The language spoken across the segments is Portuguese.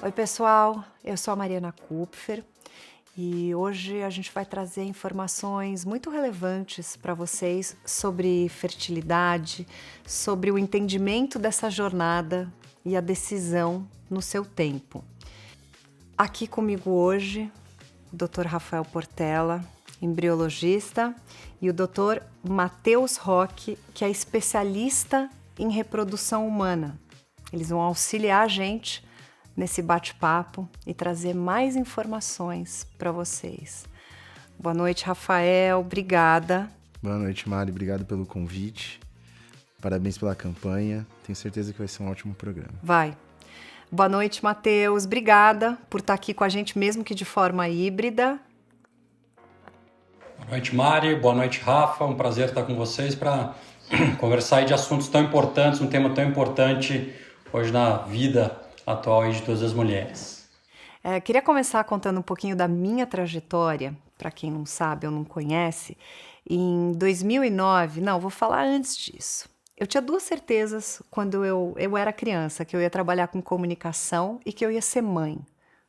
Oi, pessoal, eu sou a Mariana Kupfer e hoje a gente vai trazer informações muito relevantes para vocês sobre fertilidade, sobre o entendimento dessa jornada e a decisão no seu tempo. Aqui comigo hoje, o Dr. Rafael Portela, embriologista, e o Dr. Matheus Roque, que é especialista em reprodução humana. Eles vão auxiliar a gente nesse bate-papo e trazer mais informações para vocês. Boa noite, Rafael. Obrigada. Boa noite, Mari. Obrigado pelo convite. Parabéns pela campanha. Tenho certeza que vai ser um ótimo programa. Vai. Boa noite, Matheus. Obrigada por estar aqui com a gente, mesmo que de forma híbrida. Boa noite, Mari. Boa noite, Rafa. Um prazer estar com vocês para conversar aí de assuntos tão importantes, um tema tão importante hoje na vida atual aí de todas as mulheres. Queria começar contando um pouquinho da minha trajetória, para quem não sabe ou não conhece. Em 2009, não, vou falar antes disso. Eu tinha duas certezas quando eu era criança, que eu ia trabalhar com comunicação e que eu ia ser mãe,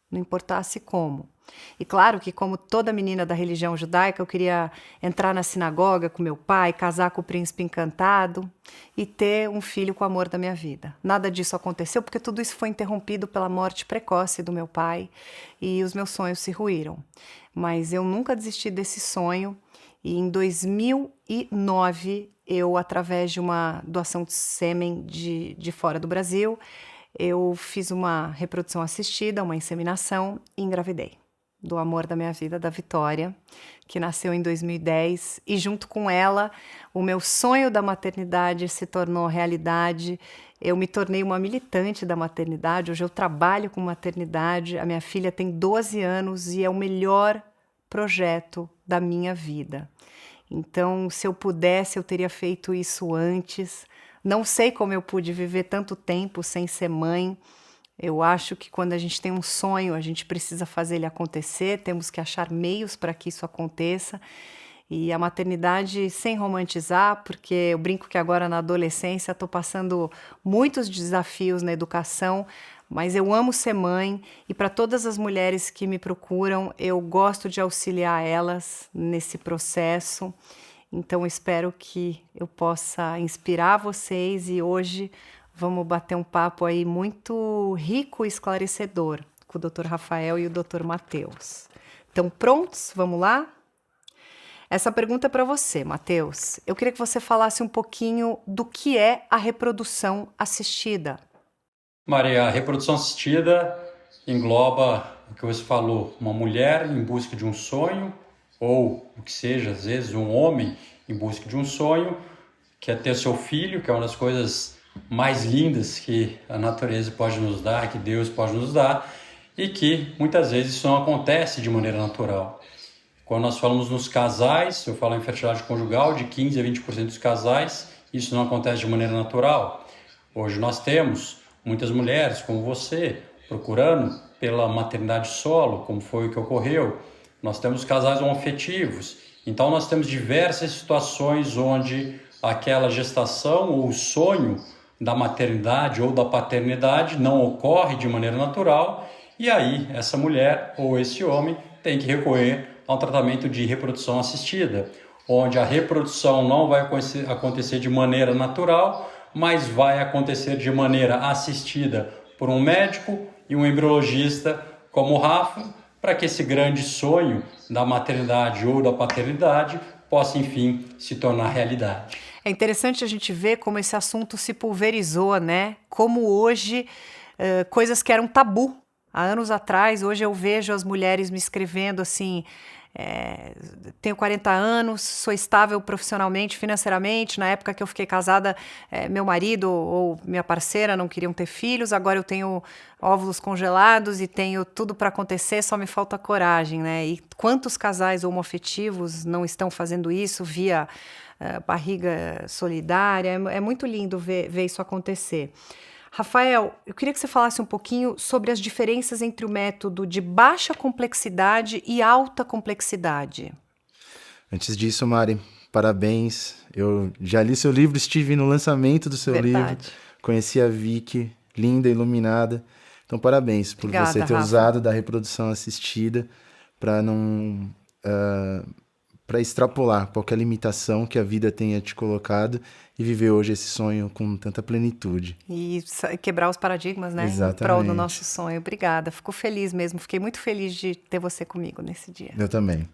não importasse como. E claro que, como toda menina da religião judaica, eu queria entrar na sinagoga com meu pai, casar com o príncipe encantado e ter um filho com o amor da minha vida. Nada disso aconteceu porque tudo isso foi interrompido pela morte precoce do meu pai e os meus sonhos se ruíram. Mas eu nunca desisti desse sonho e em 2009, eu, através de uma doação de sêmen de fora do Brasil, eu fiz uma reprodução assistida, uma inseminação e engravidei do amor da minha vida, da Vitória, que nasceu em 2010, e junto com ela, o meu sonho da maternidade se tornou realidade. Eu me tornei uma militante da maternidade, hoje eu trabalho com maternidade, a minha filha tem 12 anos e é o melhor projeto da minha vida. Então, se eu pudesse, eu teria feito isso antes. Não sei como eu pude viver tanto tempo sem ser mãe. Eu acho que quando a gente tem um sonho, a gente precisa fazer ele acontecer, temos que achar meios para que isso aconteça. E a maternidade, sem romantizar, porque eu brinco que agora na adolescência estou passando muitos desafios na educação, mas eu amo ser mãe e para todas as mulheres que me procuram, eu gosto de auxiliar elas nesse processo. Então, espero que eu possa inspirar vocês e hoje vamos bater um papo aí muito rico e esclarecedor com o Dr. Rafael e o Dr. Matheus. Estão prontos? Vamos lá? Essa pergunta é para você, Matheus. Eu queria que você falasse um pouquinho do que é a reprodução assistida. Maria, a reprodução assistida engloba o que você falou, uma mulher em busca de um sonho, ou o que seja, às vezes um homem em busca de um sonho, que é ter seu filho, que é uma das coisas mais lindas que a natureza pode nos dar, que Deus pode nos dar, e que muitas vezes isso não acontece de maneira natural. Quando nós falamos nos casais, eu falo em fertilidade conjugal, de 15% a 20% dos casais, isso não acontece de maneira natural. Hoje nós temos muitas mulheres, como você, procurando pela maternidade solo, como foi o que ocorreu. Nós temos casais homoafetivos, então nós temos diversas situações onde aquela gestação ou o sonho da maternidade ou da paternidade não ocorre de maneira natural, e aí essa mulher ou esse homem tem que recorrer a um tratamento de reprodução assistida, onde a reprodução não vai acontecer de maneira natural, mas vai acontecer de maneira assistida por um médico e um embriologista como o Rafa, para que esse grande sonho da maternidade ou da paternidade possa, enfim, se tornar realidade. É interessante a gente ver como esse assunto se pulverizou, né? Como hoje, coisas que eram tabu há anos atrás, hoje eu vejo as mulheres me escrevendo assim, tenho 40 anos, sou estável profissionalmente, financeiramente, na época que eu fiquei casada, meu marido ou minha parceira não queriam ter filhos, agora eu tenho óvulos congelados e tenho tudo para acontecer, só me falta coragem, né? E quantos casais homoafetivos não estão fazendo isso via barriga solidária? É muito lindo ver isso acontecer. Rafael, eu queria que você falasse um pouquinho sobre as diferenças entre o método de baixa complexidade e alta complexidade. Antes disso, Mari, parabéns. Eu já li seu livro, estive no lançamento do seu livro, conheci a Vicky, linda, iluminada. Então, parabéns por Obrigada, você ter Rafa. usado da reprodução assistida para não para extrapolar qualquer limitação que a vida tenha te colocado e viver hoje esse sonho com tanta plenitude. E quebrar os paradigmas, né? Em prol do Exatamente. nosso sonho. Obrigada. Fico feliz mesmo. Fiquei muito feliz de ter você comigo nesse dia. Eu também.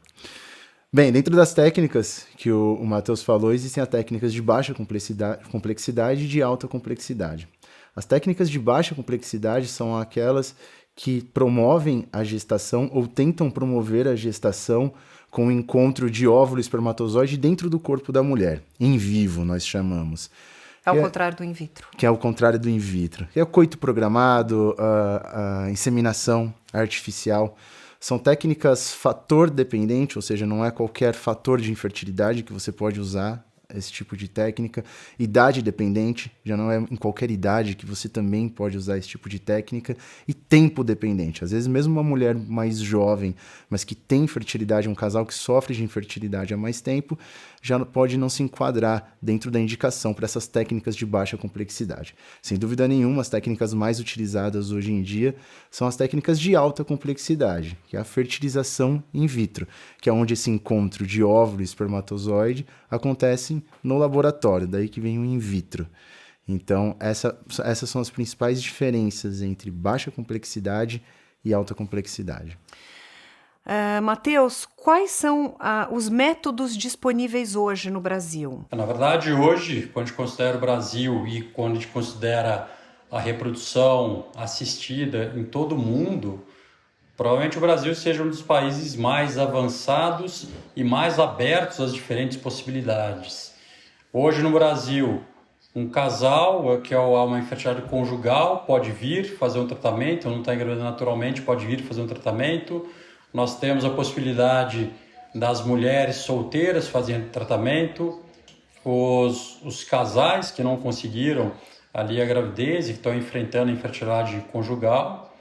Bem, dentro das técnicas que o Matheus falou, existem as técnicas de baixa complexidade e de alta complexidade. As técnicas de baixa complexidade são aquelas que promovem a gestação ou tentam promover a gestação com o encontro de óvulo e espermatozoide dentro do corpo da mulher, em vivo, nós chamamos. Ao contrário do in vitro. Que é o contrário do in vitro. Que é o coito programado, a inseminação artificial. São técnicas fator dependente, ou seja, não é qualquer fator de infertilidade que você pode usar esse tipo de técnica. Idade dependente, já não é em qualquer idade que você também pode usar esse tipo de técnica. E tempo dependente. Às vezes mesmo uma mulher mais jovem, mas que tem infertilidade, um casal que sofre de infertilidade há mais tempo, já pode não se enquadrar dentro da indicação para essas técnicas de baixa complexidade. Sem dúvida nenhuma, as técnicas mais utilizadas hoje em dia são as técnicas de alta complexidade, que é a fertilização in vitro, que é onde esse encontro de óvulo e espermatozoide acontece no laboratório, daí que vem o in vitro. Então, essas são as principais diferenças entre baixa complexidade e alta complexidade. Matheus, quais são os métodos disponíveis hoje no Brasil? Na verdade, hoje, quando a gente considera o Brasil e quando a gente considera a reprodução assistida em todo o mundo, provavelmente o Brasil seja um dos países mais avançados e mais abertos às diferentes possibilidades. Hoje no Brasil, um casal que é uma infertilidade conjugal pode vir fazer um tratamento, não está engravidando naturalmente, pode vir fazer um tratamento. Nós temos a possibilidade das mulheres solteiras fazendo tratamento, os casais que não conseguiram ali a gravidez e que estão enfrentando a infertilidade conjugal,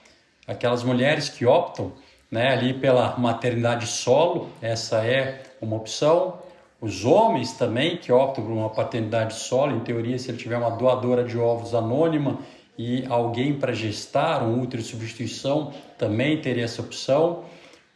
aquelas mulheres que optam, né, ali pela maternidade solo, essa é uma opção. Os homens também que optam por uma paternidade solo, em teoria, se ele tiver uma doadora de ovos anônima e alguém para gestar, um útero de substituição, também teria essa opção.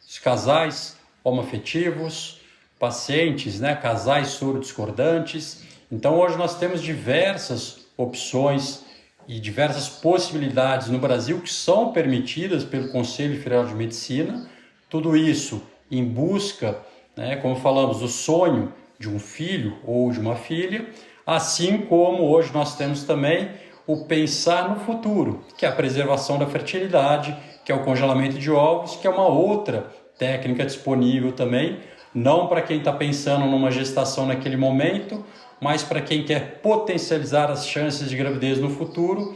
Os casais homoafetivos, pacientes, né, casais soro-discordantes. Então, hoje nós temos diversas opções e diversas possibilidades no Brasil que são permitidas pelo Conselho Federal de Medicina. Tudo isso em busca, né, como falamos, do sonho de um filho ou de uma filha, assim como hoje nós temos também o pensar no futuro, que é a preservação da fertilidade, que é o congelamento de ovos, que é uma outra técnica disponível também, não para quem está pensando numa gestação naquele momento, mas para quem quer potencializar as chances de gravidez no futuro,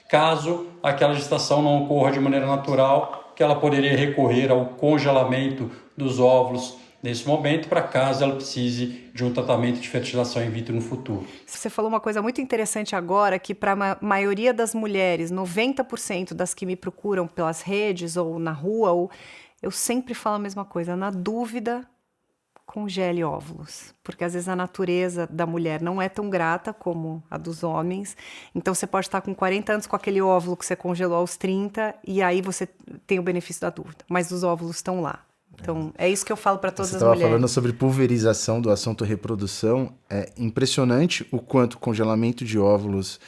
caso aquela gestação não ocorra de maneira natural, que ela poderia recorrer ao congelamento dos óvulos nesse momento, para caso ela precise de um tratamento de fertilização in vitro no futuro. Você falou uma coisa muito interessante agora, que para a maioria das mulheres, 90% das que me procuram pelas redes ou na rua, eu sempre falo a mesma coisa, na dúvida, congele óvulos, porque às vezes a natureza da mulher não é tão grata como a dos homens, então você pode estar com 40 anos com aquele óvulo que você congelou aos 30 e aí você tem o benefício da dúvida, mas os óvulos estão lá. Então, é isso que eu falo para todas as mulheres. Você estava falando sobre pulverização do assunto reprodução. É impressionante o quanto o congelamento de óvulos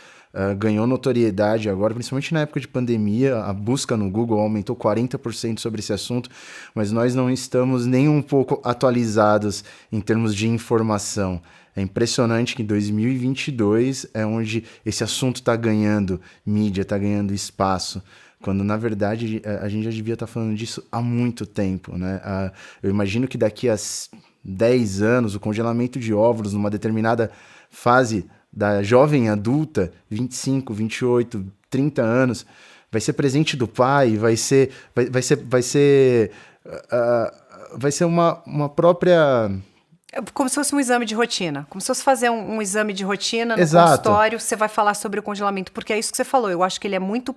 ganhou notoriedade agora, principalmente na época de pandemia. A busca no Google aumentou 40% sobre esse assunto, mas nós não estamos nem um pouco atualizados em termos de informação. É impressionante que em 2022 é onde esse assunto está ganhando mídia, está ganhando espaço, quando na verdade a gente já devia estar falando disso há muito tempo, né? Eu imagino que daqui a 10 anos o congelamento de óvulos numa determinada fase da jovem adulta, 25, 28, 30 anos, vai ser presente do pai, vai ser uma própria... Como se fosse um exame de rotina. Como se fosse fazer um exame de rotina no Exato. Consultório, você vai falar sobre o congelamento. Porque é isso que você falou. Eu acho que ele é muito...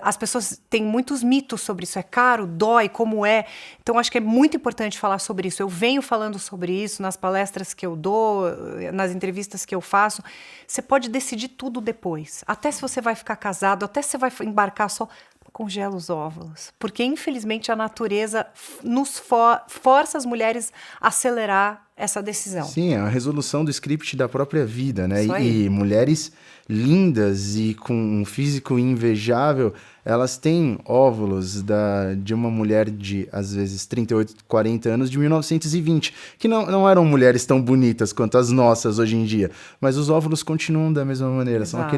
as pessoas têm muitos mitos sobre isso. É caro, dói, como é. Então, acho que é muito importante falar sobre isso. Eu venho falando sobre isso nas palestras que eu dou, nas entrevistas que eu faço. Você pode decidir tudo depois. Até se você vai ficar casado, até se você vai embarcar só... congela os óvulos. Porque, infelizmente, a natureza nos força as mulheres a acelerar essa decisão. Sim, é a resolução do script da própria vida, né? Isso aí. E mulheres lindas e com um físico invejável, elas têm óvulos de uma mulher de, às vezes, 38, 40 anos de 1920, que não eram mulheres tão bonitas quanto as nossas hoje em dia, mas os óvulos continuam da mesma maneira, Exato. são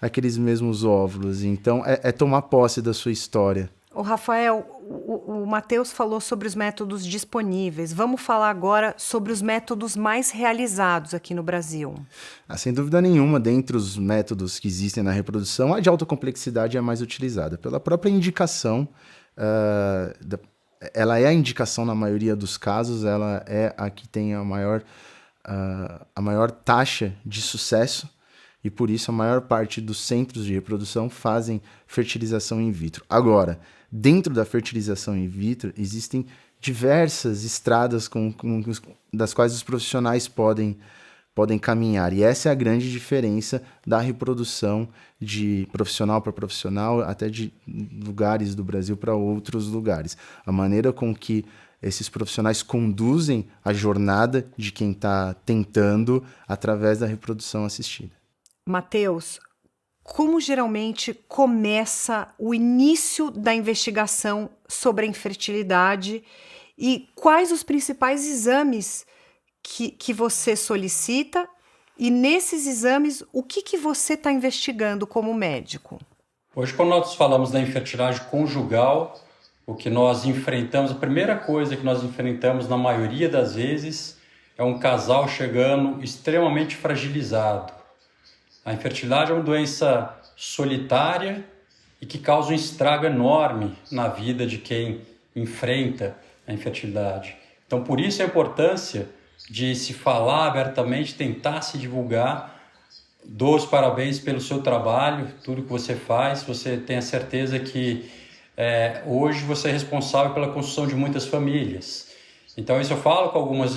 aqueles mesmos óvulos. Então, é tomar posse da sua história. O Rafael, o Matheus falou sobre os métodos disponíveis. Vamos falar agora sobre os métodos mais realizados aqui no Brasil. Sem dúvida nenhuma, dentre os métodos que existem na reprodução, a de alta complexidade é a mais utilizada. Pela própria indicação, ela é a indicação na maioria dos casos, ela é a que tem a maior taxa de sucesso, e por isso a maior parte dos centros de reprodução fazem fertilização in vitro. Agora, dentro da fertilização in vitro, existem diversas estradas das quais os profissionais podem caminhar. E essa é a grande diferença da reprodução de profissional para profissional, até de lugares do Brasil para outros lugares. A maneira com que esses profissionais conduzem a jornada de quem está tentando através da reprodução assistida. Matheus, como geralmente começa o início da investigação sobre a infertilidade e quais os principais exames que você solicita? E nesses exames, o que você está investigando como médico? Hoje, quando nós falamos da infertilidade conjugal, o que nós enfrentamos, a primeira coisa que nós enfrentamos na maioria das vezes é um casal chegando extremamente fragilizado. A infertilidade é uma doença solitária e que causa um estrago enorme na vida de quem enfrenta a infertilidade. Então, por isso a importância de se falar abertamente, tentar se divulgar. Dou os parabéns pelo seu trabalho, tudo que você faz. Você tem a certeza que hoje você é responsável pela construção de muitas famílias. Então, isso eu falo com algumas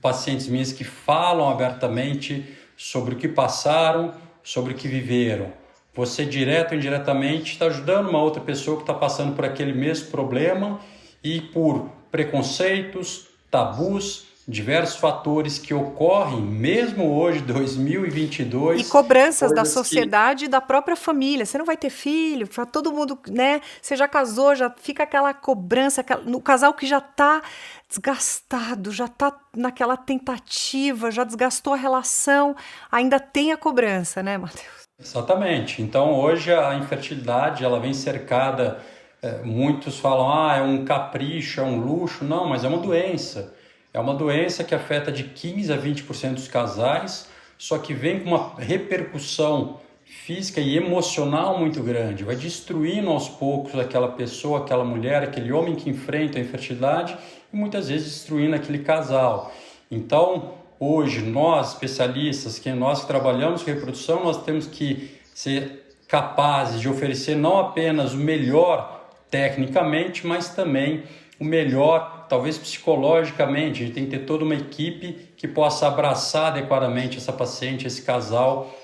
pacientes minhas que falam abertamente sobre o que passaram, sobre o que viveram. Você, direto ou indiretamente, está ajudando uma outra pessoa que está passando por aquele mesmo problema e por preconceitos, tabus, diversos fatores que ocorrem mesmo hoje, 2022. E cobranças da sociedade e da própria família. Você não vai ter filho, todo mundo, né? Você já casou, já fica aquela cobrança, no casal que já está desgastado, já está naquela tentativa, já desgastou a relação, ainda tem a cobrança, né, Matheus? Exatamente. Então, hoje a infertilidade, ela vem cercada, muitos falam, é um capricho, é um luxo. Não, mas é uma doença. É uma doença que afeta de 15% a 20% dos casais, só que vem com uma repercussão física e emocional muito grande. Vai destruindo aos poucos aquela pessoa, aquela mulher, aquele homem que enfrenta a infertilidade e muitas vezes destruindo aquele casal. Então, hoje, nós especialistas, nós que trabalhamos com reprodução, nós temos que ser capazes de oferecer não apenas o melhor tecnicamente, mas também o melhor, talvez psicologicamente. A gente tem que ter toda uma equipe que possa abraçar adequadamente essa paciente, esse casal,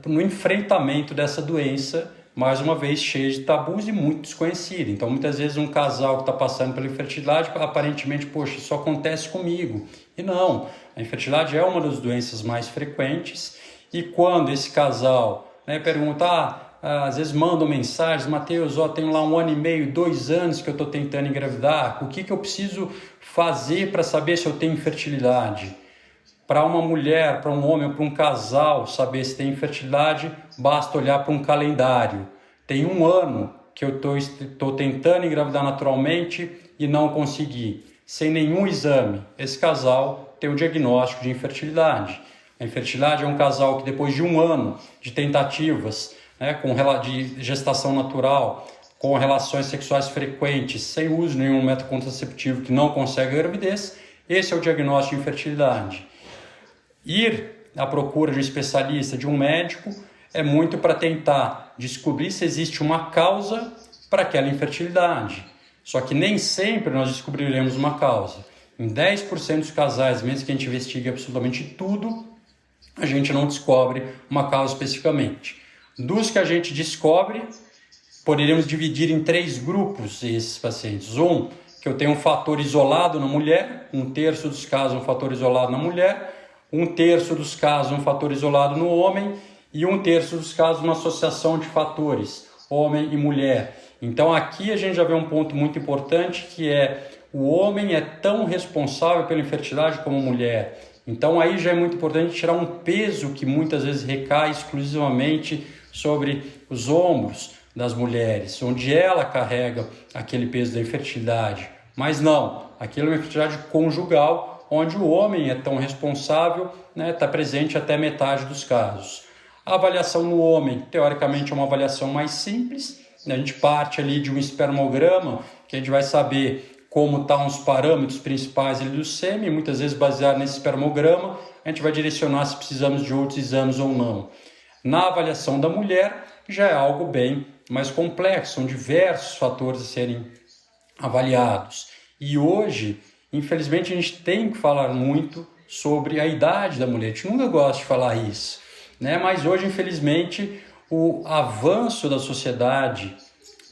no enfrentamento dessa doença, mais uma vez cheia de tabus e muito desconhecida. Então, muitas vezes um casal que está passando pela infertilidade, aparentemente, poxa, isso acontece comigo. E não, a infertilidade é uma das doenças mais frequentes e quando esse casal pergunta, às vezes mandam mensagens, Matheus, tenho lá 1 ano e meio, 2 anos que eu estou tentando engravidar, o que eu preciso fazer para saber se eu tenho infertilidade? Para uma mulher, para um homem ou para um casal saber se tem infertilidade, basta olhar para um calendário. Tem 1 ano que eu estou tentando engravidar naturalmente e não consegui. Sem nenhum exame, esse casal tem o diagnóstico de infertilidade. A infertilidade é um casal que depois de 1 ano de tentativas, de gestação natural, com relações sexuais frequentes, sem uso de nenhum método contraceptivo, que não consegue a gravidez, esse é o diagnóstico de infertilidade. Ir à procura de um especialista, de um médico, é muito para tentar descobrir se existe uma causa para aquela infertilidade. Só que nem sempre nós descobriremos uma causa. Em 10% dos casais, mesmo que a gente investigue absolutamente tudo, a gente não descobre uma causa especificamente. Dos que a gente descobre, poderíamos dividir em 3 grupos esses pacientes. Um, que eu tenho um fator isolado na mulher, 1/3 dos casos um fator isolado na mulher, 1/3 dos casos um fator isolado no homem e 1/3 dos casos uma associação de fatores, homem e mulher. Então aqui a gente já vê um ponto muito importante, que é o homem é tão responsável pela infertilidade como a mulher. Então aí já é muito importante tirar um peso que muitas vezes recai exclusivamente sobre os ombros das mulheres, onde ela carrega aquele peso da infertilidade. Mas não, aquilo é uma infertilidade conjugal, onde o homem é tão responsável, né, está presente até metade dos casos. A avaliação no homem, teoricamente, é uma avaliação mais simples. A gente parte ali de um espermograma, que a gente vai saber como estão os parâmetros principais ali do sêmen, muitas vezes baseado nesse espermograma, a gente vai direcionar se precisamos de outros exames ou não. Na avaliação da mulher, já é algo bem mais complexo, são diversos fatores a serem avaliados. E hoje, infelizmente, a gente tem que falar muito sobre a idade da mulher. A gente nunca gosta de falar isso, né? Mas hoje, infelizmente, o avanço da sociedade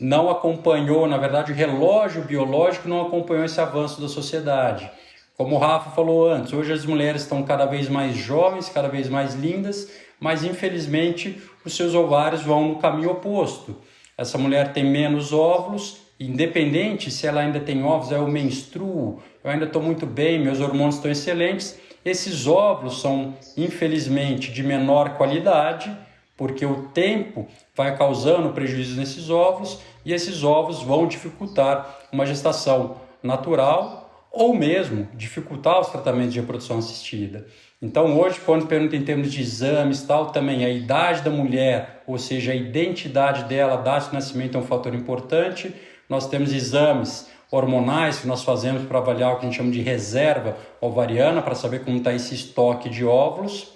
não acompanhou, na verdade, o relógio biológico não acompanhou esse avanço da sociedade. Como o Rafa falou antes, hoje as mulheres estão cada vez mais jovens, cada vez mais lindas, mas infelizmente os seus ovários vão no caminho oposto. Essa mulher tem menos óvulos, independente se ela ainda tem óvulos, eu menstruo, eu ainda estou muito bem, meus hormônios estão excelentes. Esses óvulos são, infelizmente, de menor qualidade, porque o tempo vai causando prejuízo nesses óvulos e esses óvulos vão dificultar uma gestação natural ou mesmo dificultar os tratamentos de reprodução assistida. Então hoje, quando pergunta em termos de exames, tal, também a idade da mulher, ou seja, a identidade dela, a data de nascimento é um fator importante. Nós temos exames hormonais que nós fazemos para avaliar o que a gente chama de reserva ovariana, para saber como está esse estoque de óvulos.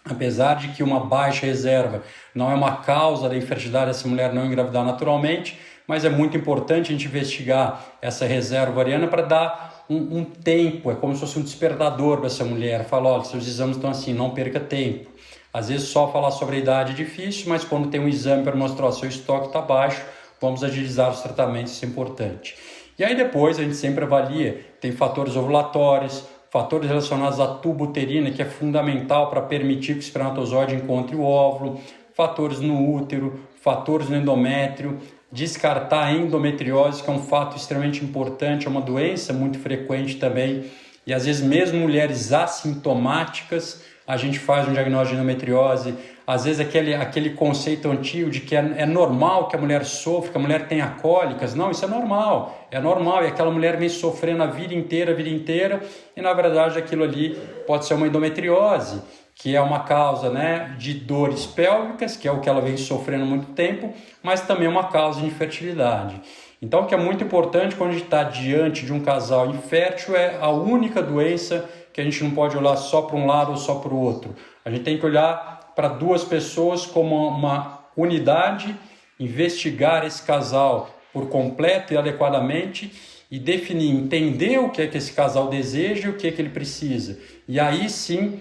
Apesar de que uma baixa reserva não é uma causa da infertilidade dessa mulher não engravidar naturalmente, mas é muito importante a gente investigar essa reserva ovariana para dar um tempo, é como se fosse um despertador para essa mulher. Fala, olha, seus exames estão assim, não perca tempo. Às vezes só falar sobre a idade é difícil, mas quando tem um exame para mostrar o seu estoque está baixo, vamos agilizar os tratamentos, isso é importante. E aí depois a gente sempre avalia, tem fatores ovulatórios, fatores relacionados à tuba uterina, que é fundamental para permitir que o espermatozoide encontre o óvulo, fatores no útero, fatores no endométrio, descartar a endometriose, que é um fato extremamente importante, é uma doença muito frequente também, e às vezes mesmo mulheres assintomáticas, a gente faz um diagnóstico de endometriose. Às vezes aquele conceito antigo de que é normal que a mulher sofra, que a mulher tenha cólicas. Não, isso é normal, e aquela mulher vem sofrendo a vida inteira, e na verdade aquilo ali pode ser uma endometriose, que é uma causa, né, de dores pélvicas, que é o que ela vem sofrendo há muito tempo, mas também é uma causa de infertilidade. Então o que é muito importante quando a gente está diante de um casal infértil é a única doença que a gente não pode olhar só para um lado ou só para o outro. A gente tem que olhar para duas pessoas como uma unidade, investigar esse casal por completo e adequadamente e definir, entender o que é que esse casal deseja e o que é que ele precisa. E aí sim,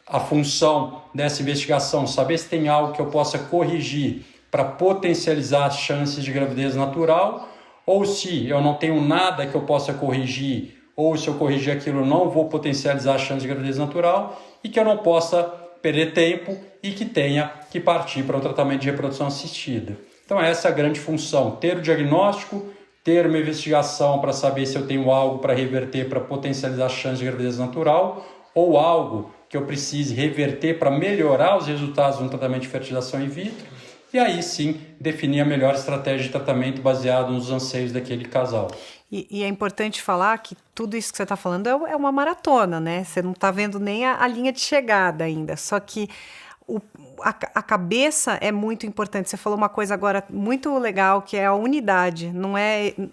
a função dessa investigação, saber se tem algo que eu possa corrigir para potencializar as chances de gravidez natural, ou se eu não tenho nada que eu possa corrigir, ou se eu corrigir aquilo eu não vou potencializar as chances de gravidez natural, e que eu não possa perder tempo e que tenha que partir para o tratamento de reprodução assistida. Então essa é a grande função, ter o diagnóstico, ter uma investigação para saber se eu tenho algo para reverter, para potencializar as chances de gravidez natural, ou algo que eu precise reverter para melhorar os resultados de um tratamento de fertilização in vitro, e aí sim definir a melhor estratégia de tratamento baseado nos anseios daquele casal. E é importante falar que tudo isso que você está falando é uma maratona, né? Você não está vendo nem a linha de chegada ainda, só que a cabeça é muito importante. Você falou uma coisa agora muito legal, que é a unidade,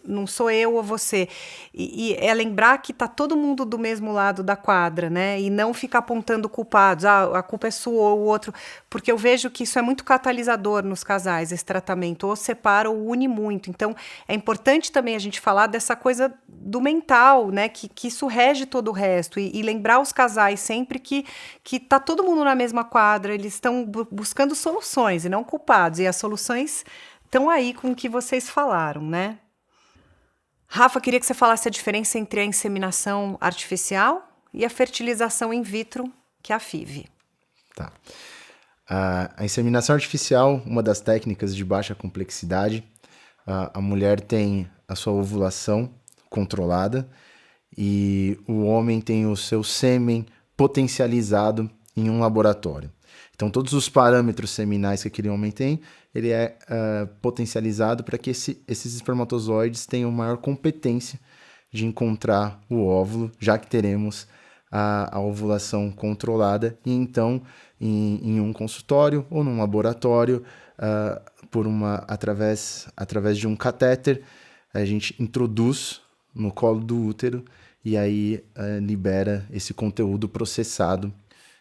não sou eu ou você. E é lembrar que está todo mundo do mesmo lado da quadra, né? E não ficar apontando culpados, a culpa é sua ou o outro, porque eu vejo que isso é muito catalisador nos casais, esse tratamento, ou separa ou une muito. Então, é importante também a gente falar dessa coisa do mental, né? Que isso rege todo o resto, e lembrar os casais sempre que está todo mundo na mesma quadra, eles estão buscando soluções e não culpados, e as soluções estão aí com o que vocês falaram, né? Rafa, queria que você falasse a diferença entre a inseminação artificial e a fertilização in vitro, que é a FIV. Tá. A inseminação artificial, uma das técnicas de baixa complexidade, a mulher tem a sua ovulação controlada e o homem tem o seu sêmen potencializado em um laboratório. Então, todos os parâmetros seminais que aquele homem tem, ele é potencializado para que esses espermatozoides tenham maior competência de encontrar o óvulo, já que teremos a ovulação controlada. E então, em um consultório ou num laboratório, através de um catéter, a gente introduz no colo do útero e aí libera esse conteúdo processado.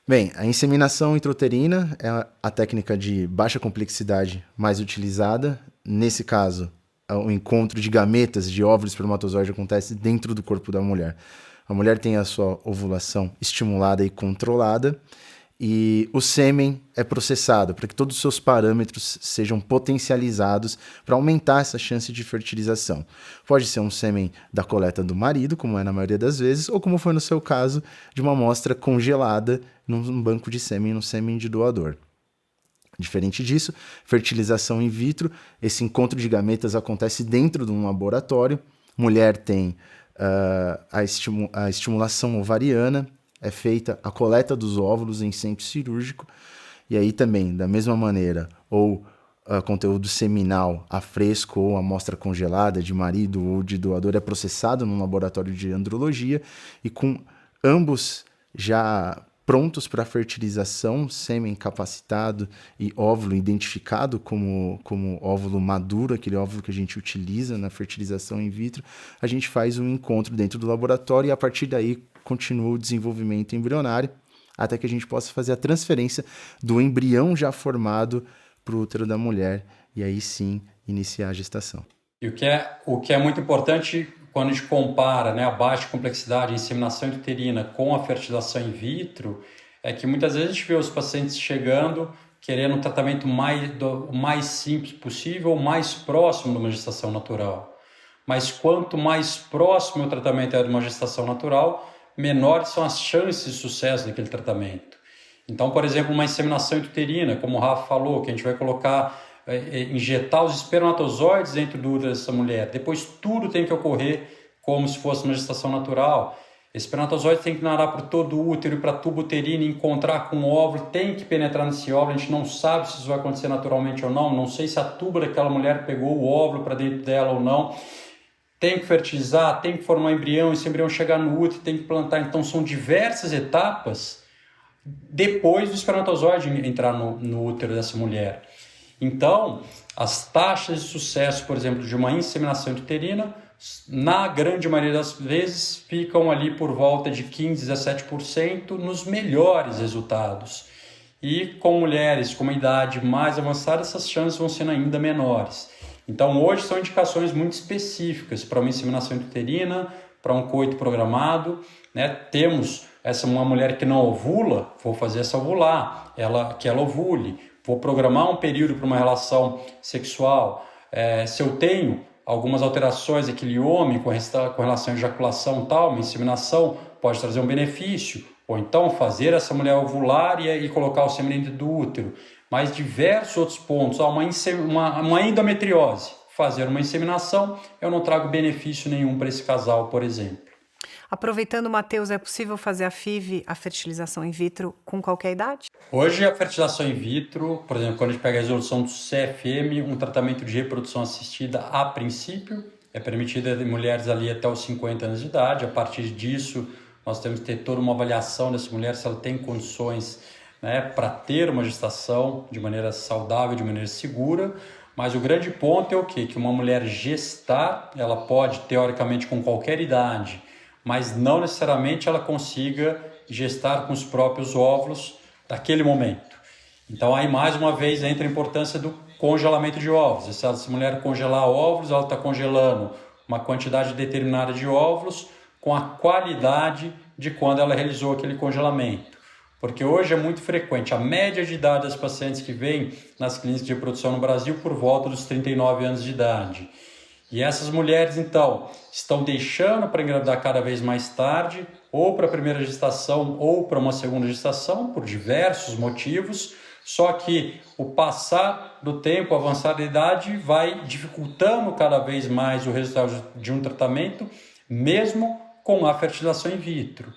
Bem, a inseminação intrauterina é a técnica de baixa complexidade mais utilizada. Nesse caso, o encontro de gametas de óvulo e espermatozoide acontece dentro do corpo da mulher. A mulher tem a sua ovulação estimulada e controlada e o sêmen é processado para que todos os seus parâmetros sejam potencializados para aumentar essa chance de fertilização. Pode ser um sêmen da coleta do marido, como é na maioria das vezes, ou como foi no seu caso, de uma amostra congelada num banco de sêmen, no sêmen de doador. Diferente disso, fertilização in vitro, esse encontro de gametas acontece dentro de um laboratório. Mulher tem a estimulação ovariana, é feita a coleta dos óvulos em centro cirúrgico, e aí também, da mesma maneira, ou conteúdo seminal a fresco ou amostra congelada de marido ou de doador é processado num laboratório de andrologia, e com ambos já prontos para fertilização, sêmen capacitado e óvulo identificado como óvulo maduro, aquele óvulo que a gente utiliza na fertilização in vitro, a gente faz um encontro dentro do laboratório e a partir daí continua o desenvolvimento embrionário até que a gente possa fazer a transferência do embrião já formado para o útero da mulher e aí sim iniciar a gestação. E o que é muito importante quando a gente compara, né, a baixa complexidade, a inseminação intrauterina com a fertilização in vitro, é que muitas vezes a gente vê os pacientes chegando querendo um tratamento o mais simples possível, o mais próximo de uma gestação natural. Mas quanto mais próximo o tratamento é de uma gestação natural, menores são as chances de sucesso daquele tratamento. Então, por exemplo, uma inseminação intrauterina, como o Rafa falou, que a gente vai injetar os espermatozoides dentro do útero dessa mulher. Depois tudo tem que ocorrer como se fosse uma gestação natural. Esse espermatozoide tem que nadar por todo o útero e para a tubo uterina, encontrar com o óvulo, tem que penetrar nesse óvulo. A gente não sabe se isso vai acontecer naturalmente ou não sei se a tuba daquela mulher pegou o óvulo para dentro dela ou não. Tem que fertilizar, tem que formar embrião, esse embrião chegar no útero, tem que plantar. Então são diversas etapas depois do espermatozoide entrar no útero dessa mulher. Então, as taxas de sucesso, por exemplo, de uma inseminação intrauterina, na grande maioria das vezes, ficam ali por volta de 15% a 17% nos melhores resultados. E com mulheres com uma idade mais avançada, essas chances vão sendo ainda menores. Então, hoje são indicações muito específicas para uma inseminação intrauterina, para um coito programado, né? Temos uma mulher que não ovula, vou fazer essa ovular, que ela ovule. Vou programar um período para uma relação sexual. Se eu tenho algumas alterações daquele homem com relação à ejaculação tal, uma inseminação pode trazer um benefício. Ou então fazer essa mulher ovular e colocar o sêmen dentro do útero. Mas diversos outros pontos. Uma endometriose. Fazer uma inseminação, eu não trago benefício nenhum para esse casal, por exemplo. Aproveitando, Matheus, é possível fazer a FIV, a fertilização in vitro, com qualquer idade? Hoje, a fertilização in vitro, por exemplo, quando a gente pega a resolução do CFM, um tratamento de reprodução assistida, a princípio, é permitida em mulheres ali até os 50 anos de idade. A partir disso, nós temos que ter toda uma avaliação dessa mulher, se ela tem condições, né, para ter uma gestação de maneira saudável, de maneira segura. Mas o grande ponto é o quê? Que uma mulher gestar, ela pode, teoricamente, com qualquer idade, mas não necessariamente ela consiga gestar com os próprios óvulos daquele momento. Então, aí, mais uma vez, entra a importância do congelamento de óvulos. Se essa mulher congelar óvulos, ela está congelando uma quantidade determinada de óvulos com a qualidade de quando ela realizou aquele congelamento. Porque hoje é muito frequente, a média de idade das pacientes que vêm nas clínicas de reprodução no Brasil por volta dos 39 anos de idade. E essas mulheres, então, estão deixando para engravidar cada vez mais tarde, ou para a primeira gestação, ou para uma segunda gestação, por diversos motivos. Só que o passar do tempo, o avançar da idade, vai dificultando cada vez mais o resultado de um tratamento, mesmo com a fertilização in vitro.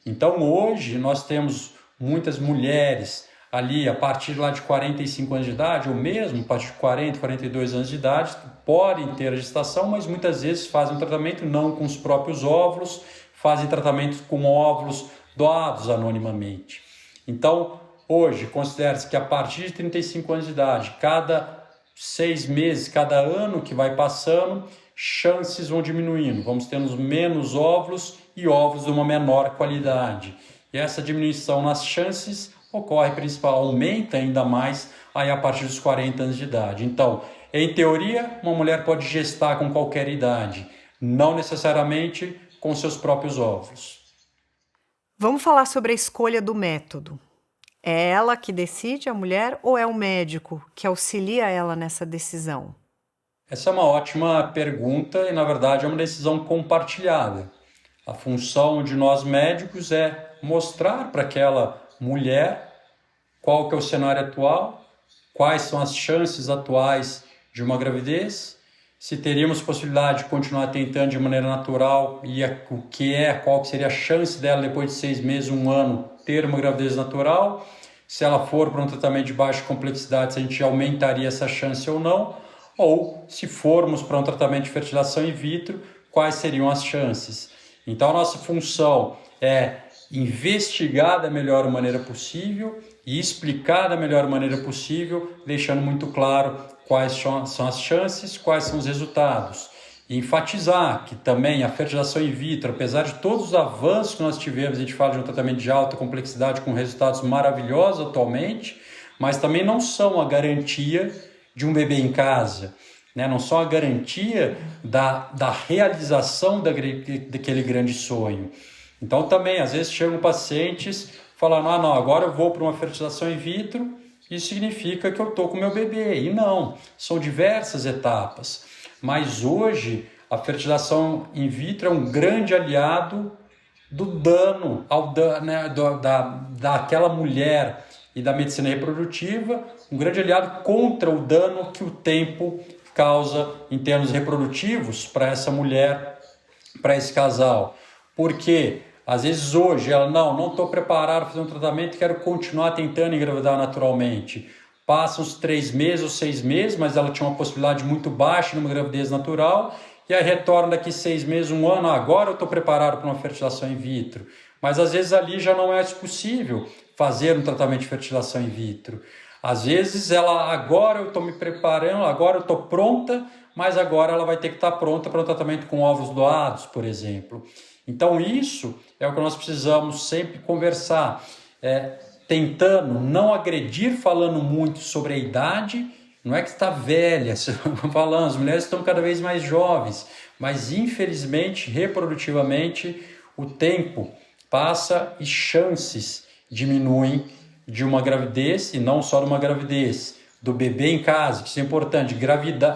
Então, hoje, nós temos muitas mulheres ali a partir lá de 45 anos de idade, ou mesmo a partir de 40, 42 anos de idade, podem ter a gestação, mas muitas vezes fazem um tratamento não com os próprios óvulos, fazem tratamentos com óvulos doados anonimamente. Então, hoje, considera-se que a partir de 35 anos de idade, cada 6 meses, cada ano que vai passando, chances vão diminuindo. Vamos tendo menos óvulos e óvulos de uma menor qualidade. E essa diminuição nas chances ocorre aumenta ainda mais aí a partir dos 40 anos de idade. Então, em teoria, uma mulher pode gestar com qualquer idade, não necessariamente com seus próprios óvulos. Vamos falar sobre a escolha do método. É ela que decide, a mulher, ou é o médico que auxilia ela nessa decisão? Essa é uma ótima pergunta e, na verdade, é uma decisão compartilhada. A função de nós médicos é mostrar para aquela mulher qual que é o cenário atual, quais são as chances atuais de uma gravidez, se teríamos possibilidade de continuar tentando de maneira natural e qual que seria a chance dela depois de 6 meses, 1 ano, ter uma gravidez natural, se ela for para um tratamento de baixa complexidade, se a gente aumentaria essa chance ou não, ou se formos para um tratamento de fertilização in vitro, quais seriam as chances. Então, a nossa função é investigar da melhor maneira possível e explicar da melhor maneira possível, deixando muito claro quais são as chances, quais são os resultados. E enfatizar que também a fertilização in vitro, apesar de todos os avanços que nós tivemos, a gente fala de um tratamento de alta complexidade com resultados maravilhosos atualmente, mas também não são a garantia de um bebê em casa, né? Não são a garantia da realização daquele grande sonho. Então também, às vezes chegam pacientes falando, não, agora eu vou para uma fertilização in vitro, isso significa que eu estou com meu bebê. E não, são diversas etapas. Mas hoje a fertilização in vitro é um grande aliado do dano, daquela mulher e da medicina reprodutiva, um grande aliado contra o dano que o tempo causa em termos reprodutivos para essa mulher, para esse casal. Porque às vezes hoje ela, não estou preparado para fazer um tratamento, quero continuar tentando engravidar naturalmente. Passam uns 3 meses ou 6 meses, mas ela tinha uma possibilidade muito baixa de uma gravidez natural, e aí retorna daqui 6 meses, 1 ano, agora eu estou preparado para uma fertilização in vitro. Mas às vezes ali já não é possível fazer um tratamento de fertilização in vitro. Às vezes agora eu estou me preparando, agora eu estou pronta, mas agora ela vai ter que estar pronta para um tratamento com óvulos doados, por exemplo. Então isso é o que nós precisamos sempre conversar, tentando não agredir falando muito sobre a idade. Não é que está velha, falando, as mulheres estão cada vez mais jovens, mas infelizmente, reprodutivamente, o tempo passa e chances diminuem de uma gravidez, e não só de uma gravidez, do bebê em casa, que isso é importante.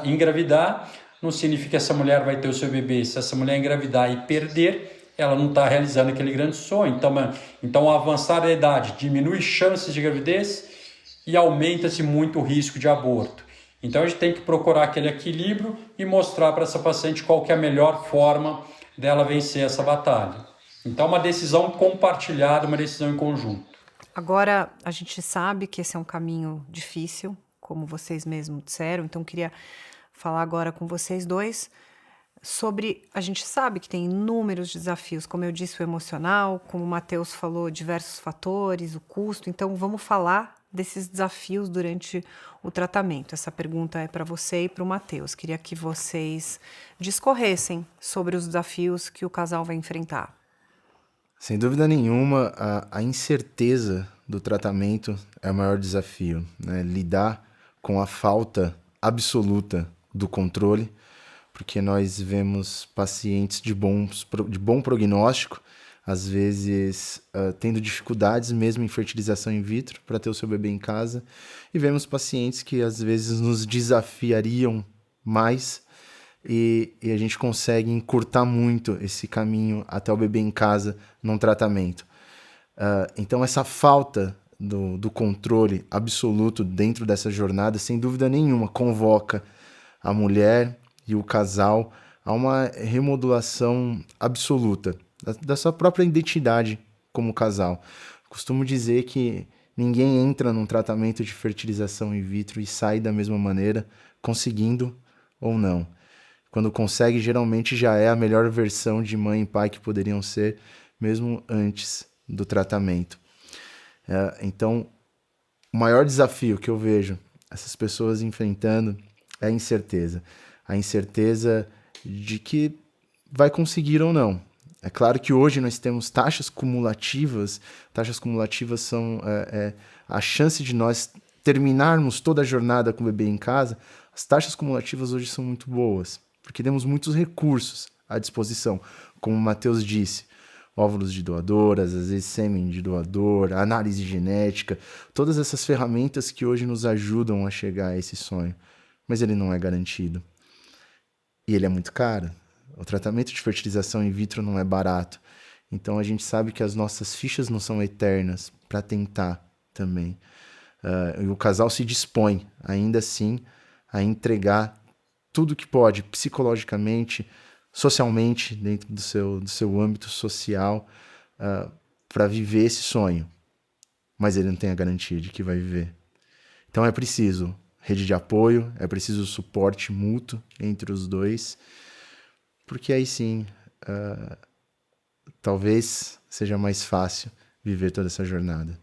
Engravidar não significa que essa mulher vai ter o seu bebê. Se essa mulher engravidar e perder, ela não está realizando aquele grande sonho. Então, ao avançar da idade, diminui chances de gravidez e aumenta-se muito o risco de aborto. Então, a gente tem que procurar aquele equilíbrio e mostrar para essa paciente qual que é a melhor forma dela vencer essa batalha. Então, uma decisão compartilhada, uma decisão em conjunto. Agora, a gente sabe que esse é um caminho difícil, como vocês mesmos disseram, então queria falar agora com vocês dois sobre, a gente sabe que tem inúmeros desafios, como eu disse, o emocional, como o Matheus falou, diversos fatores, o custo, então vamos falar desses desafios durante o tratamento. Essa pergunta é para você e para o Matheus. Queria que vocês discorressem sobre os desafios que o casal vai enfrentar. Sem dúvida nenhuma, a incerteza do tratamento é o maior desafio, né? Lidar com a falta absoluta do controle, porque nós vemos pacientes de bom prognóstico, às vezes tendo dificuldades mesmo em fertilização in vitro para ter o seu bebê em casa. E vemos pacientes que às vezes nos desafiariam mais e a gente consegue encurtar muito esse caminho até o bebê em casa num tratamento. Então essa falta do controle absoluto dentro dessa jornada, sem dúvida nenhuma, convoca a mulher e o casal a uma remodulação absoluta da sua própria identidade como casal. Costumo dizer que ninguém entra num tratamento de fertilização in vitro e sai da mesma maneira, conseguindo ou não. Quando consegue, geralmente já é a melhor versão de mãe e pai que poderiam ser, mesmo antes do tratamento. Então, o maior desafio que eu vejo essas pessoas enfrentando é a incerteza. A incerteza de que vai conseguir ou não. É claro que hoje nós temos taxas cumulativas. Taxas cumulativas são a chance de nós terminarmos toda a jornada com o bebê em casa. As taxas cumulativas hoje são muito boas, porque temos muitos recursos à disposição. Como o Matheus disse, óvulos de doadoras, às vezes sêmen de doador, análise genética, todas essas ferramentas que hoje nos ajudam a chegar a esse sonho. Mas ele não é garantido. E ele é muito caro. O tratamento de fertilização in vitro não é barato. Então a gente sabe que as nossas fichas não são eternas para tentar também. E o casal se dispõe, ainda assim, a entregar tudo que pode, psicologicamente, socialmente, dentro do seu âmbito social, para viver esse sonho. Mas ele não tem a garantia de que vai viver. Então é preciso rede de apoio, é preciso suporte mútuo entre os dois, porque aí sim, talvez seja mais fácil viver toda essa jornada.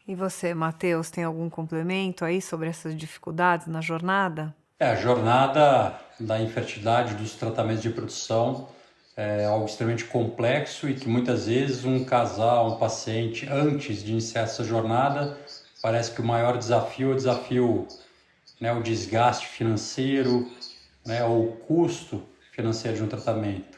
E você, Matheus, tem algum complemento aí sobre essas dificuldades na jornada? A jornada da infertilidade, dos tratamentos de reprodução, é algo extremamente complexo e que muitas vezes um casal, um paciente, antes de iniciar essa jornada, parece que o maior desafio é o desafio, o desgaste financeiro, ou o custo financeiro de um tratamento.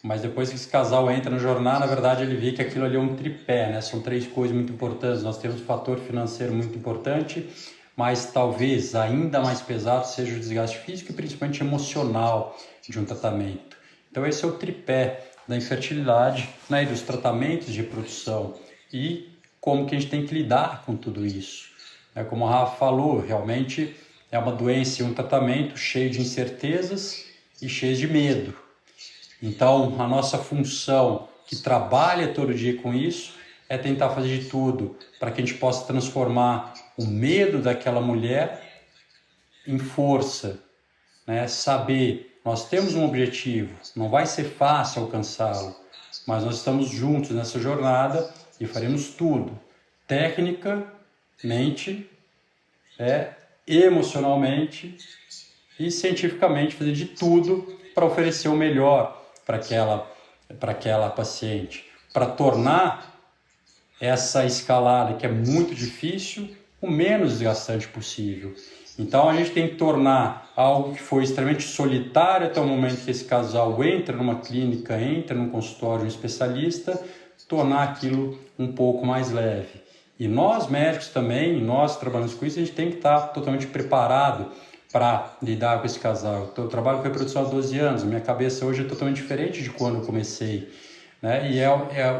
Mas depois que esse casal entra na jornada, na verdade ele vê que aquilo ali é um tripé, São 3 coisas muito importantes. Nós temos um fator financeiro muito importante, mas talvez ainda mais pesado seja o desgaste físico e principalmente emocional de um tratamento. Então esse é o tripé da infertilidade, e dos tratamentos de reprodução e como que a gente tem que lidar com tudo isso. Como a Rafa falou, realmente é uma doença e um tratamento cheio de incertezas e cheio de medo. Então, a nossa função, que trabalha todo dia com isso, é tentar fazer de tudo para que a gente possa transformar o medo daquela mulher em força. Saber, nós temos um objetivo, não vai ser fácil alcançá-lo, mas nós estamos juntos nessa jornada e faremos tudo, tecnicamente, emocionalmente e cientificamente, fazer de tudo para oferecer o melhor para aquela paciente, para tornar essa escalada, que é muito difícil, o menos desgastante possível. Então a gente tem que tornar algo que foi extremamente solitário até o momento que esse casal entra numa clínica, entra num consultório de um especialista, tornar aquilo um pouco mais leve. E nós médicos também, nós trabalhamos com isso, a gente tem que estar totalmente preparado para lidar com esse casal. Eu trabalho com reprodução há 12 anos, a minha cabeça hoje é totalmente diferente de quando eu comecei. E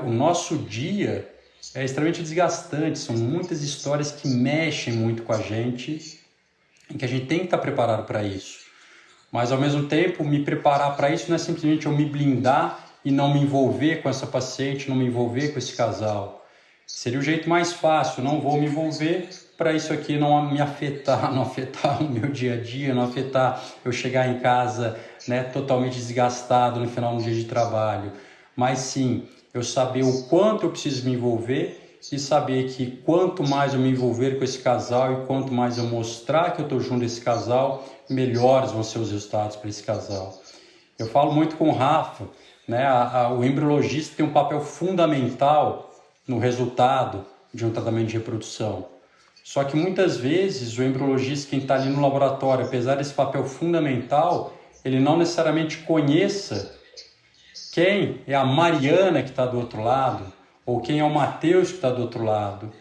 o nosso dia é extremamente desgastante, são muitas histórias que mexem muito com a gente e que a gente tem que estar preparado para isso. Mas ao mesmo tempo, me preparar para isso não é simplesmente eu me blindar e não me envolver com essa paciente, não me envolver com esse casal. Seria o jeito mais fácil, não vou me envolver para isso aqui não me afetar, não afetar o meu dia a dia, não afetar eu chegar em casa totalmente desgastado no final do dia de trabalho. Mas sim, eu saber o quanto eu preciso me envolver e saber que quanto mais eu me envolver com esse casal e quanto mais eu mostrar que eu estou junto desse casal, melhores vão ser os resultados para esse casal. Eu falo muito com o Rafa, o embriologista tem um papel fundamental no resultado de um tratamento de reprodução. Só que muitas vezes o embriologista, quem está ali no laboratório, apesar desse papel fundamental, ele não necessariamente conheça quem é a Mariana que está do outro lado, ou quem é o Matheus que está do outro lado.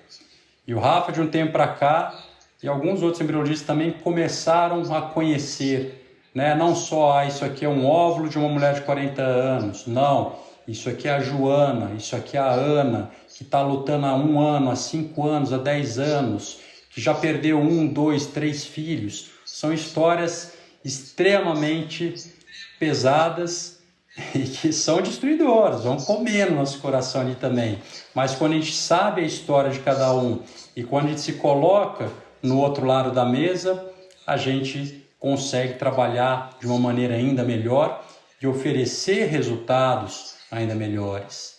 E o Rafa, de um tempo para cá, e alguns outros embriologistas também começaram a conhecer, né? Não só, isso aqui é um óvulo de uma mulher de 40 anos, não, isso aqui é a Joana, isso aqui é a Ana, que está lutando há 1 ano, há 5 anos, há 10 anos, que já perdeu 1, 2, 3 filhos. São histórias extremamente pesadas e que são destruidoras, vão comer no nosso coração ali também. Mas quando a gente sabe a história de cada um e quando a gente se coloca no outro lado da mesa, a gente consegue trabalhar de uma maneira ainda melhor e oferecer resultados ainda melhores.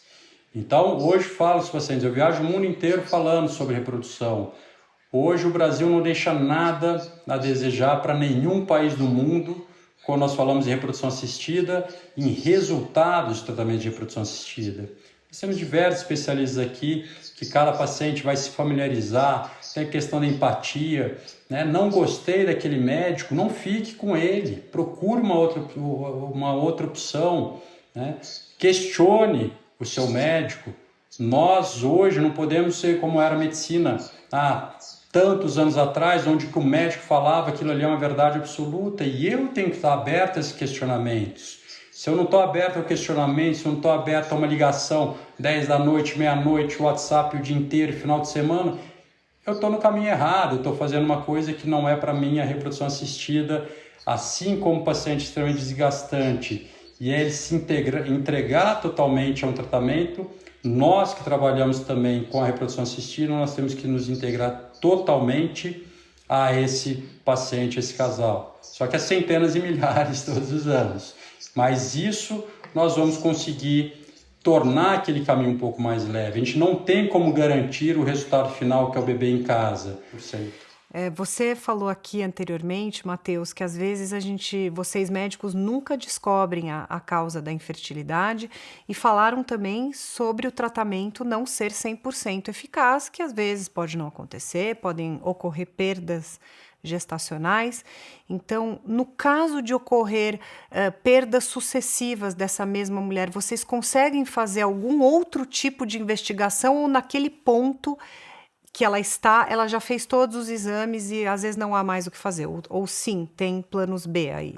Então, hoje falo aos pacientes, eu viajo o mundo inteiro falando sobre reprodução. Hoje o Brasil não deixa nada a desejar para nenhum país do mundo quando nós falamos em reprodução assistida, em resultados de tratamento de reprodução assistida. Nós temos diversos especialistas aqui que cada paciente vai se familiarizar, tem a questão da empatia, né? Não gostei daquele médico, não fique com ele, procure uma outra opção, né? Questione o seu médico. Nós hoje não podemos ser como era a medicina há tantos anos atrás, onde que o médico falava aquilo ali é uma verdade absoluta, e eu tenho que estar aberto a esses questionamentos. Se eu não estou aberto ao questionamento, se eu não estou aberto a uma ligação 10 da noite, meia-noite, WhatsApp o dia inteiro, final de semana, eu estou no caminho errado, eu estou fazendo uma coisa que não é para mim a reprodução assistida, assim como o paciente extremamente desgastante, e ele se entregar totalmente a um tratamento. Nós que trabalhamos também com a reprodução assistida, nós temos que nos integrar totalmente a esse paciente, esse casal. Só que é centenas e milhares todos os anos. Mas isso nós vamos conseguir tornar aquele caminho um pouco mais leve. A gente não tem como garantir o resultado final, que é o bebê em casa. Você falou aqui anteriormente, Matheus, que às vezes vocês médicos nunca descobrem a causa da infertilidade, e falaram também sobre o tratamento não ser 100% eficaz, que às vezes pode não acontecer, podem ocorrer perdas gestacionais. Então, no caso de ocorrer perdas sucessivas dessa mesma mulher, vocês conseguem fazer algum outro tipo de investigação, ou naquele ponto que ela já fez todos os exames e às vezes não há mais o que fazer? Ou sim, tem planos B aí?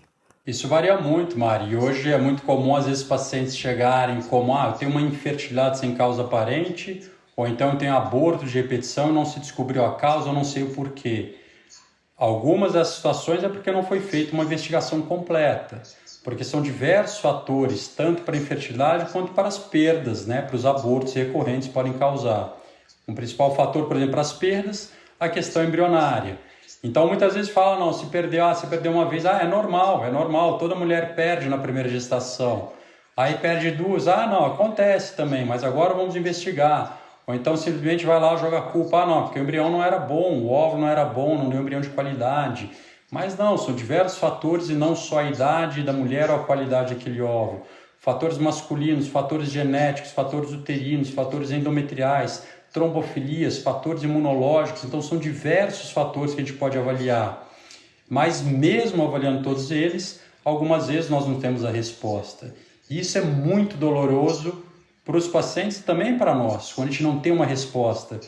Isso varia muito, Mari. E hoje é muito comum, às vezes, pacientes chegarem como, eu tenho uma infertilidade sem causa aparente, ou então eu tenho aborto de repetição e não se descobriu a causa, eu não sei o porquê. Algumas das situações é porque não foi feita uma investigação completa, porque são diversos fatores, tanto para a infertilidade quanto para as perdas, né, para os abortos recorrentes que podem causar. Um principal fator, por exemplo, para as perdas, a questão embrionária. Então, muitas vezes fala, não, se perdeu uma vez, é normal, toda mulher perde na primeira gestação. Aí perde 2, não, acontece também, mas agora vamos investigar. Ou então simplesmente vai lá e joga a culpa, não, porque o embrião não era bom, o óvulo não era bom, não deu um embrião de qualidade. Mas não, são diversos fatores e não só a idade da mulher ou a qualidade daquele óvulo. Fatores masculinos, fatores genéticos, fatores uterinos, fatores endometriais, trombofilias, fatores imunológicos. Então são diversos fatores que a gente pode avaliar. Mas mesmo avaliando todos eles, algumas vezes nós não temos a resposta. E isso é muito doloroso para os pacientes e também para nós, quando a gente não tem uma resposta.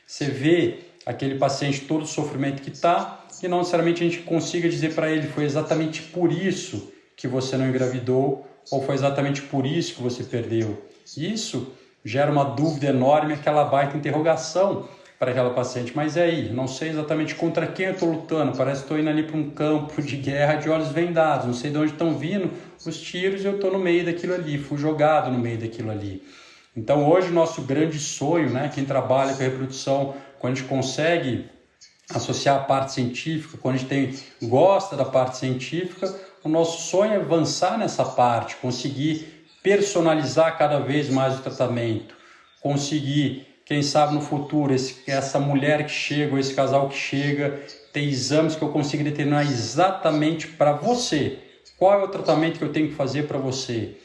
Você vê aquele paciente todo o sofrimento que está e não necessariamente a gente consiga dizer para ele, foi exatamente por isso que você não engravidou, ou foi exatamente por isso que você perdeu. Isso gera uma dúvida enorme, aquela baita interrogação para aquela paciente. Mas aí, não sei exatamente contra quem eu estou lutando, parece que estou indo ali para um campo de guerra de olhos vendados, não sei de onde estão vindo os tiros e eu estou no meio daquilo ali, fui jogado no meio daquilo ali. Então hoje o nosso grande sonho, né, quem trabalha com a reprodução, quando a gente consegue associar a parte científica, quando a gente gosta da parte científica, o nosso sonho é avançar nessa parte, conseguir personalizar cada vez mais o tratamento, conseguir, quem sabe no futuro, essa mulher que chega ou esse casal que chega, ter exames que eu consiga determinar exatamente para você, qual é o tratamento que eu tenho que fazer para você.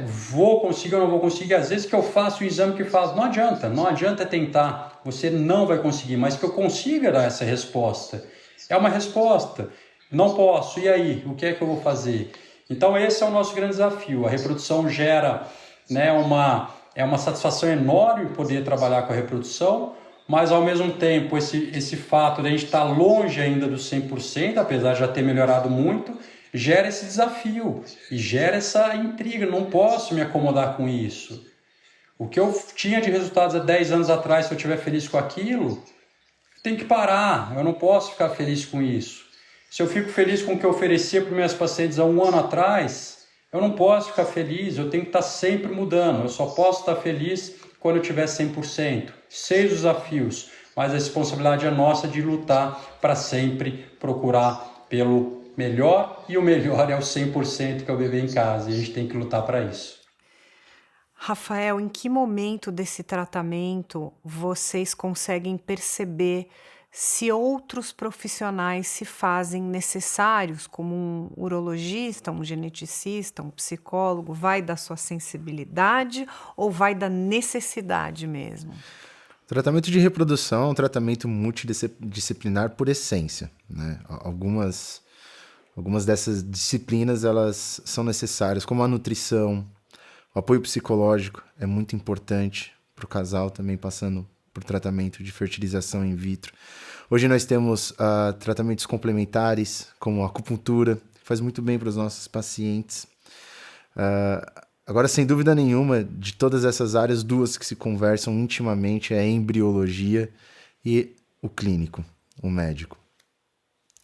Vou conseguir ou não vou conseguir? Às vezes que eu faço o exame que faz, não adianta tentar, você não vai conseguir, mas que eu consiga dar essa resposta. É uma resposta, não posso, e aí, o que é que eu vou fazer? Então esse é o nosso grande desafio. A reprodução gera, né, uma satisfação enorme poder trabalhar com a reprodução, mas ao mesmo tempo esse fato de a gente estar longe ainda do 100%, apesar de já ter melhorado muito, gera esse desafio e gera essa intriga. Não posso me acomodar com isso. O que eu tinha de resultados há 10 anos atrás, se eu estiver feliz com aquilo, tem que parar. Eu não posso ficar feliz com isso. Se eu fico feliz com o que eu oferecia para meus pacientes há 1 ano atrás, eu não posso ficar feliz. Eu tenho que estar sempre mudando. Eu só posso estar feliz quando eu tiver 100%. 6 desafios, mas a responsabilidade é nossa de lutar para sempre procurar pelo melhor, e o melhor é o 100% que é o bebê em casa, e a gente tem que lutar para isso. Rafael, em que momento desse tratamento vocês conseguem perceber se outros profissionais se fazem necessários, como um urologista, um geneticista, um psicólogo? Vai da sua sensibilidade ou vai da necessidade mesmo? O tratamento de reprodução é um tratamento multidisciplinar por essência, né? Algumas dessas disciplinas elas são necessárias, como a nutrição. O apoio psicológico é muito importante para o casal também passando por tratamento de fertilização in vitro. Hoje nós temos tratamentos complementares, como a acupuntura, que faz muito bem para os nossos pacientes. Agora, sem dúvida nenhuma, de todas essas áreas, 2 que se conversam intimamente é a embriologia e o clínico, o médico.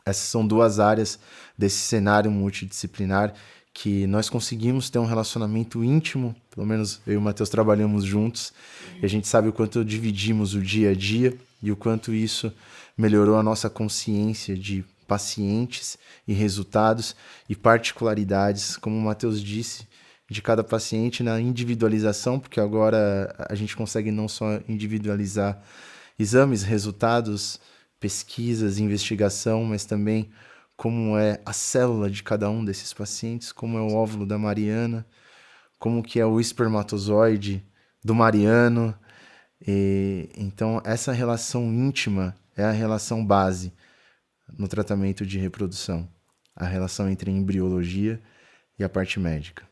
Essas são 2 áreas desse cenário multidisciplinar que nós conseguimos ter um relacionamento íntimo, pelo menos eu e o Matheus trabalhamos juntos, e a gente sabe o quanto dividimos o dia a dia e o quanto isso melhorou a nossa consciência de pacientes e resultados e particularidades, como o Matheus disse, de cada paciente na individualização, porque agora a gente consegue não só individualizar exames, resultados, pesquisas, investigação, mas também como é a célula de cada um desses pacientes, como é o óvulo da Mariana, como que é o espermatozoide do Mariano. Então, essa relação íntima é a relação base no tratamento de reprodução, a relação entre a embriologia e a parte médica.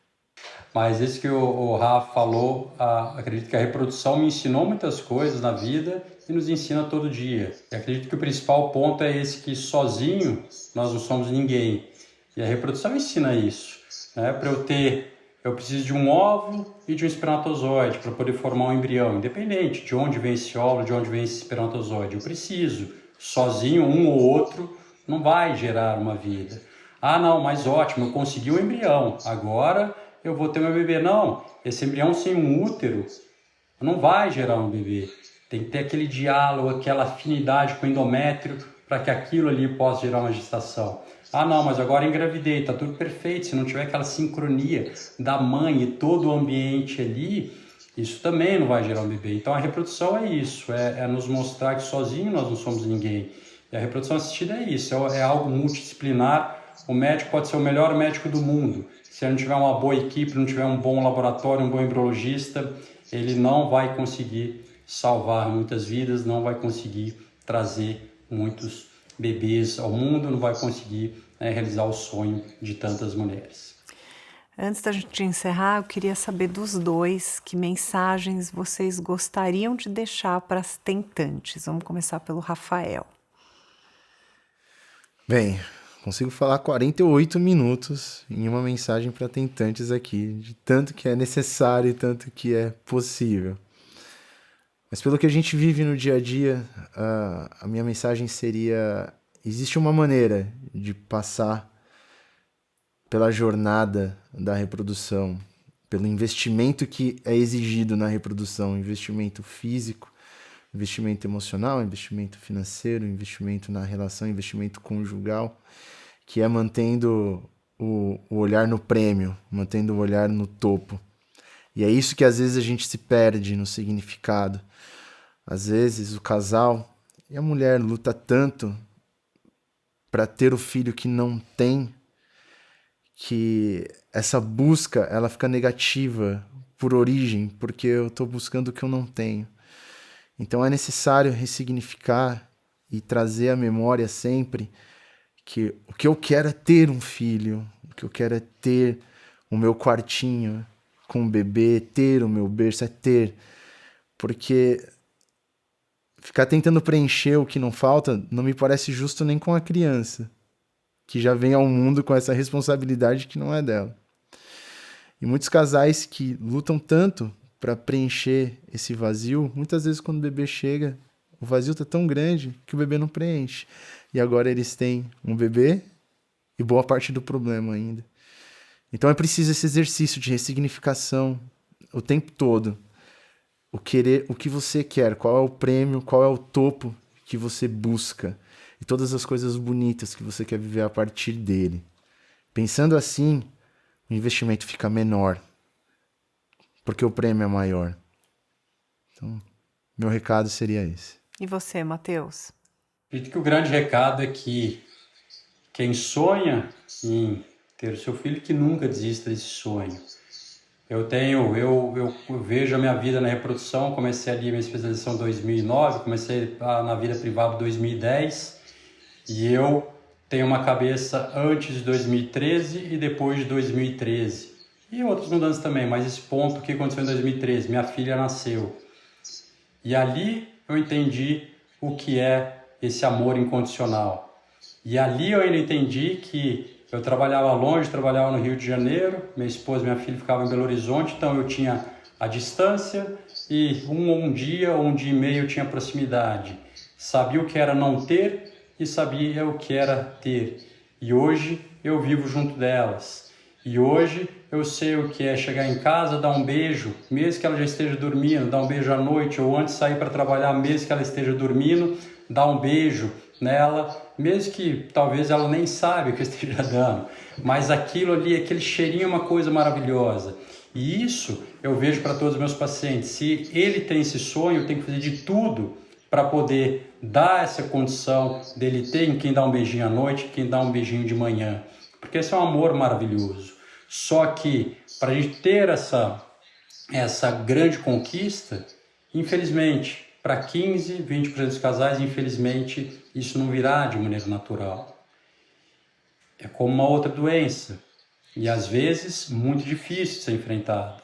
Mas isso que o Rafa falou, acredito que a reprodução me ensinou muitas coisas na vida e nos ensina todo dia. E acredito que o principal ponto é esse, que sozinho nós não somos ninguém. E a reprodução ensina isso. Né? Eu preciso de um óvulo e de um espermatozoide para poder formar um embrião, independente de onde vem esse óvulo, de onde vem esse espermatozoide. Eu preciso. Sozinho, um ou outro não vai gerar uma vida. Ah, não, mas ótimo, eu consegui um embrião. Agora eu vou ter meu bebê. Não, esse embrião sem um útero não vai gerar um bebê. Tem que ter aquele diálogo, aquela afinidade com o endométrio para que aquilo ali possa gerar uma gestação. Ah, não, mas agora engravidei, tá tudo perfeito. Se não tiver aquela sincronia da mãe e todo o ambiente ali, isso também não vai gerar um bebê. Então a reprodução é isso, é nos mostrar que sozinho nós não somos ninguém. E a reprodução assistida é isso, é algo multidisciplinar. O médico pode ser o melhor médico do mundo. Se ele não tiver uma boa equipe, não tiver um bom laboratório, um bom embriologista, ele não vai conseguir salvar muitas vidas, não vai conseguir trazer muitos bebês ao mundo, não vai conseguir realizar o sonho de tantas mulheres. Antes da gente encerrar, eu queria saber dos 2 que mensagens vocês gostariam de deixar para as tentantes. Vamos começar pelo Rafael. Bem, consigo falar 48 minutos em uma mensagem para tentantes aqui, de tanto que é necessário e tanto que é possível. Mas pelo que a gente vive no dia a dia, a minha mensagem seria: existe uma maneira de passar pela jornada da reprodução, pelo investimento que é exigido na reprodução, investimento físico, investimento emocional, investimento financeiro, investimento na relação, investimento conjugal, que é mantendo o olhar no prêmio, mantendo o olhar no topo. E é isso que às vezes a gente se perde no significado. Às vezes o casal e a mulher luta tanto para ter o filho que não tem, que essa busca ela fica negativa por origem, porque eu estou buscando o que eu não tenho. Então é necessário ressignificar e trazer à memória sempre que o que eu quero é ter um filho, o que eu quero é ter o meu quartinho com um bebê, ter o meu berço, é ter. Porque ficar tentando preencher o que não falta não me parece justo nem com a criança, que já vem ao mundo com essa responsabilidade que não é dela. E muitos casais que lutam tanto para preencher esse vazio, muitas vezes quando o bebê chega, o vazio está tão grande que o bebê não preenche. E agora eles têm um bebê e boa parte do problema ainda. Então é preciso esse exercício de ressignificação o tempo todo. O querer, o que você quer, qual é o prêmio, qual é o topo que você busca. E todas as coisas bonitas que você quer viver a partir dele. Pensando assim, o investimento fica menor, porque o prêmio é maior. Então, meu recado seria esse. E você, Matheus? Acredito que o grande recado é que quem sonha em ter o seu filho, que nunca desista desse sonho. Eu vejo a minha vida na reprodução, comecei ali minha especialização em 2009, comecei na vida privada em 2010, e eu tenho uma cabeça antes de 2013 e depois de 2013. E outras mudanças também, mas esse ponto que aconteceu em 2013, minha filha nasceu. E ali eu entendi o que é esse amor incondicional. E ali eu ainda entendi que eu trabalhava longe, trabalhava no Rio de Janeiro, minha esposa e minha filha ficavam em Belo Horizonte, então eu tinha a distância e um dia ou um dia e meio eu tinha proximidade. Sabia o que era não ter e sabia o que era ter. E hoje eu vivo junto delas. E hoje eu sei o que é chegar em casa, dar um beijo, mesmo que ela já esteja dormindo, dar um beijo à noite, ou antes de sair para trabalhar, mesmo que ela esteja dormindo, dar um beijo nela, mesmo que talvez ela nem saiba o que eu esteja dando. Mas aquilo ali, aquele cheirinho é uma coisa maravilhosa. E isso eu vejo para todos os meus pacientes. Se ele tem esse sonho, eu tenho que fazer de tudo para poder dar essa condição dele ter quem dá um beijinho à noite, quem dá um beijinho de manhã. Porque esse é um amor maravilhoso. Só que para a gente ter essa grande conquista, infelizmente, para 15, 20% dos casais, infelizmente, isso não virá de maneira natural. É como uma outra doença. E às vezes muito difícil de ser enfrentada.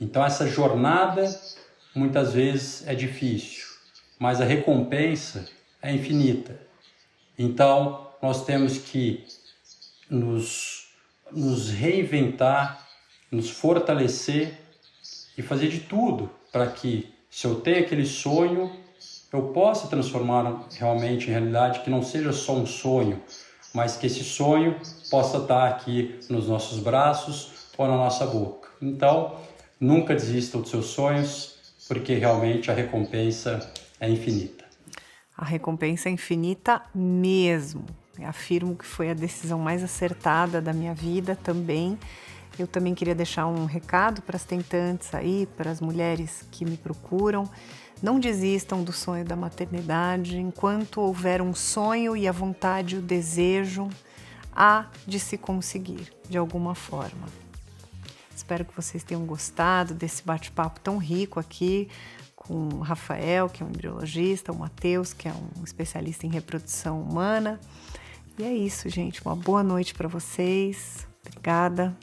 Então essa jornada muitas vezes é difícil, mas a recompensa é infinita. Então nós temos que nos reinventar, nos fortalecer e fazer de tudo para que, se eu tenho aquele sonho, eu possa transformar realmente em realidade, que não seja só um sonho, mas que esse sonho possa estar aqui nos nossos braços ou na nossa boca. Então, nunca desistam dos seus sonhos, porque realmente a recompensa é infinita. A recompensa é infinita mesmo. Eu afirmo que foi a decisão mais acertada da minha vida também. Eu também queria deixar um recado para as tentantes aí, para as mulheres que me procuram. Não desistam do sonho da maternidade. Enquanto houver um sonho e a vontade, o desejo, há de se conseguir de alguma forma. Espero que vocês tenham gostado desse bate-papo tão rico aqui com o Rafael, que é um embriologista, o Matheus, que é um especialista em reprodução humana. E é isso, gente. Uma boa noite para vocês. Obrigada.